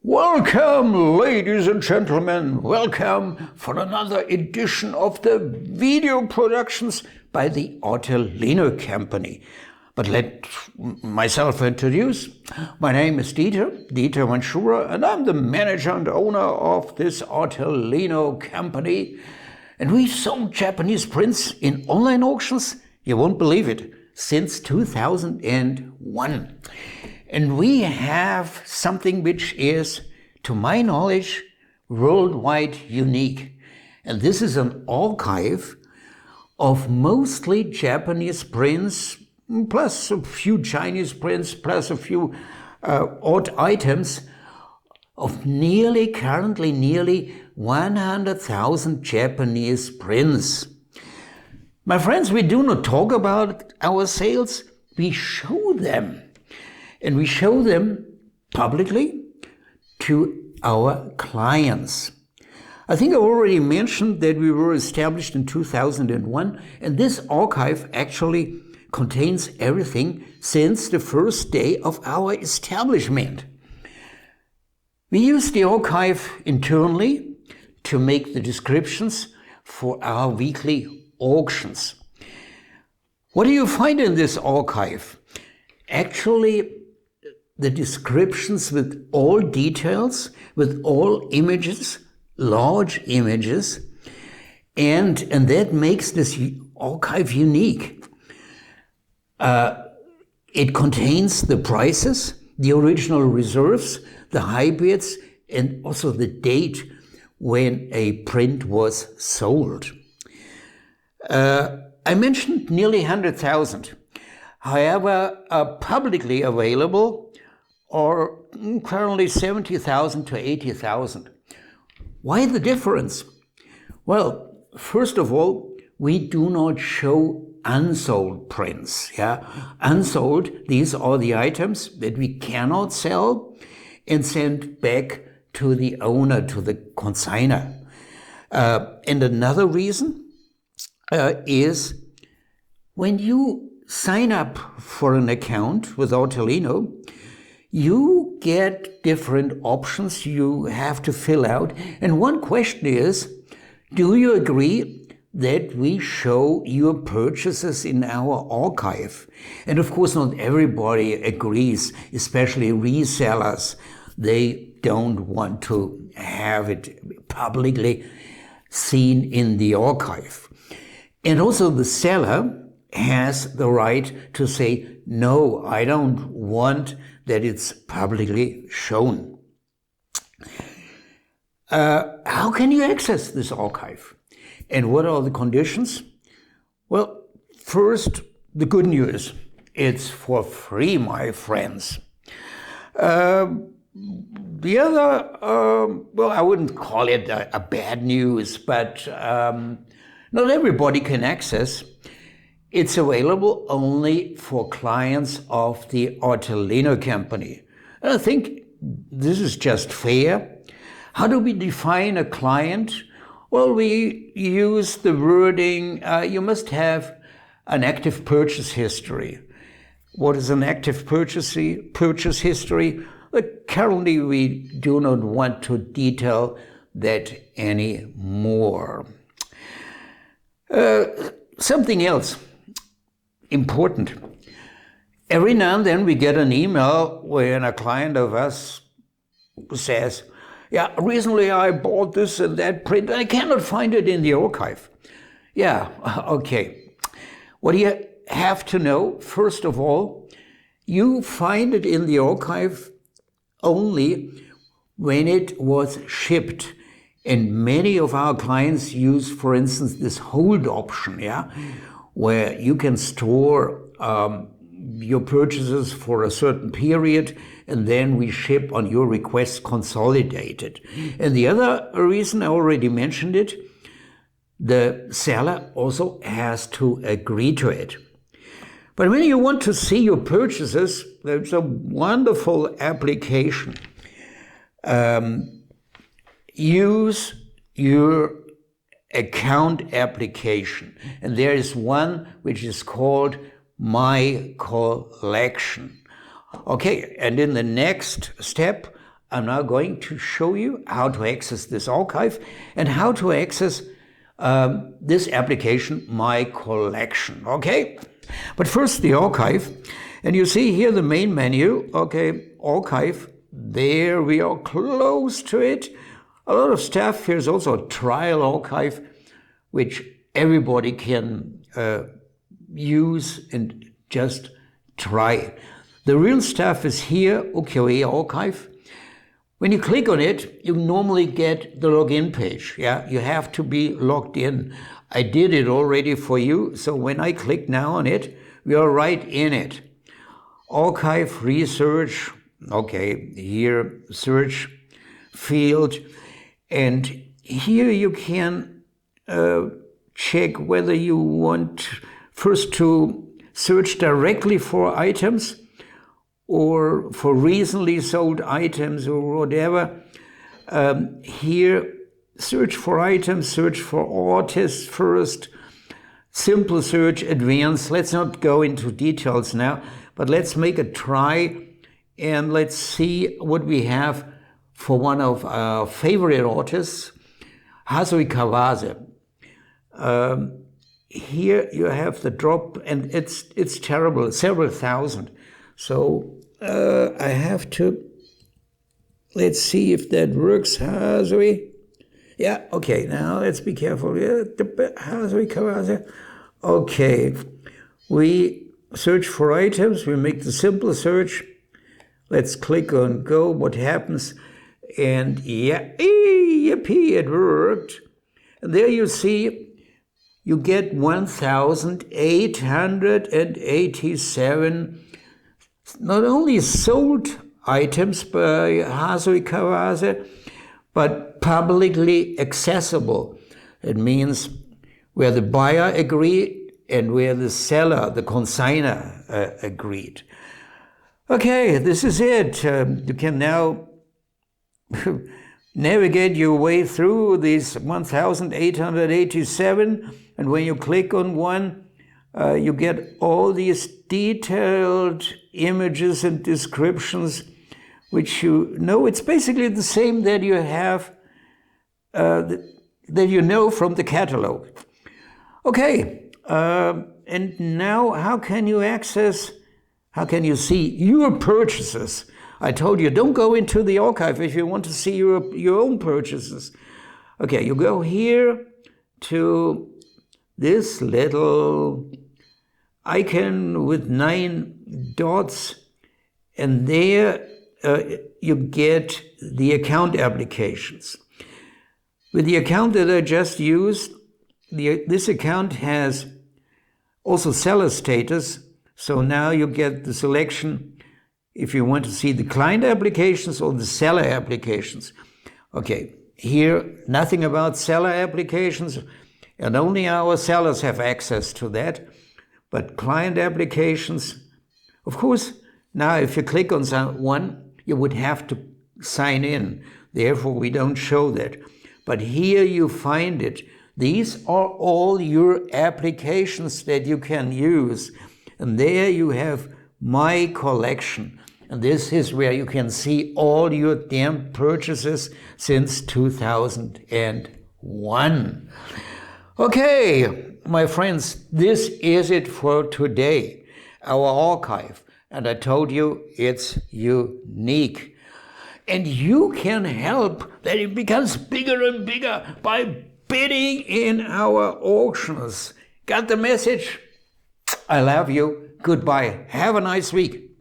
Welcome, ladies and gentlemen. Welcome for another edition of the video productions by the Artelino company. But let myself introduce. My name is Dieter Manschura, and I'm the manager and owner of this Artelino company. And we've sold Japanese prints in online auctions, you won't believe it, since 2001. And we have something which is, to my knowledge, worldwide unique. And this is an archive of mostly Japanese prints, plus a few Chinese prints, plus a few odd items of currently nearly 100,000 Japanese prints. My friends, we do not talk about our sales, we show them. And we show them publicly to our clients. I think I already mentioned that we were established in 2001, and this archive actually contains everything since the first day of our establishment. We use the archive internally to make the descriptions for our weekly auctions. What do you find in this archive? Actually, the descriptions with all details, with all images, large images, and that makes this archive unique. It contains the prices, the original reserves, the high bids, and also the date when a print was sold. I mentioned nearly 100,000. However, publicly available are currently 70,000 to 80,000. Why the difference? Well, first of all, we do not show unsold prints. Unsold, these are the items that we cannot sell and send back to the owner, to the consignor. And another reason is when you sign up for an account with Artelino, you get different options you have to fill out. And one question is, do you agree that we show your purchases in our archive? And of course, not everybody agrees, especially resellers. They don't want to have it publicly seen in the archive. And also the seller has the right to say, no, I don't want that it's publicly shown. How can you access this archive? And what are the conditions? Well, first, the good news. It's for free, my friends. The other, well, I wouldn't call it a bad news, but not everybody can access. It's available only for clients of the Artelino company. And I think this is just fair. How do we define a client? Well, we use the wording, you must have an active purchase history. What is an active purchase history? Currently, we do not want to detail that anymore. Something else important. Every now and then we get an email when a client of us says, yeah, recently I bought this and that print and I cannot find it in the archive. Yeah, okay. What do you have to know? First of all, you find it in the archive only when it was shipped. And many of our clients use, for instance, this hold option, where you can store your purchases for a certain period, and then we ship on your request consolidated. And the other reason, I already mentioned it, the seller also has to agree to it. But when you want to see your purchases, there's a wonderful application. Use your account application. And there is one which is called My Collection. Okay, and in the next step, I'm now going to show you how to access this archive and how to access this application, My Collection, okay? But first the archive, and you see here the main menu, okay, archive, there we are close to it. A lot of stuff. Here's also a trial archive, which everybody can use and just try. The real stuff is here, OKOE archive. When you click on it, you normally get the login page. Yeah, you have to be logged in. I did it already for you, so when I click now on it, we are right in it. Archive, research, okay, here, search field, and here you can check whether you want first to search directly for items or for recently sold items or whatever. Here, search for items, search for artists first, simple search, advanced. Let's not go into details now, but let's make a try and let's see what we have for one of our favorite artists, Hasui Kawase. Here you have the drop, and it's terrible, several thousand. So I have to, let's see if that works, Hasui. Yeah, okay, now let's be careful. Yeah, Hasui Kawase. Okay, we search for items, we make the simple search. Let's click on go, what happens? And yeah, yippee, it worked. And there you see, you get 1,887 not only sold items by Hasui Kawase, but publicly accessible. It means where the buyer agreed and where the seller, the consignor, agreed. Okay, this is it. You can now navigate your way through these 1,887, and when you click on one, you get all these detailed images and descriptions, which you know. It's basically the same that you have, that you know from the catalog. Okay, and now how can you see your purchases? I told you, don't go into the archive if you want to see your own purchases. Okay, you go here to this little icon with 9 dots, and there you get the account applications. With the account that I just used, this account has also seller status, so now you get the selection if you want to see the client applications or the seller applications. Okay, here nothing about seller applications, and only our sellers have access to that. But client applications, of course, now if you click on one, you would have to sign in. Therefore, we don't show that. But here you find it. These are all your applications that you can use. And there you have My Collection. And this is where you can see all your damn purchases since 2001. Okay, my friends, this is it for today, our archive. And I told you it's unique. And you can help that it becomes bigger and bigger by bidding in our auctions. Got the message? I love you. Goodbye. Have a nice week.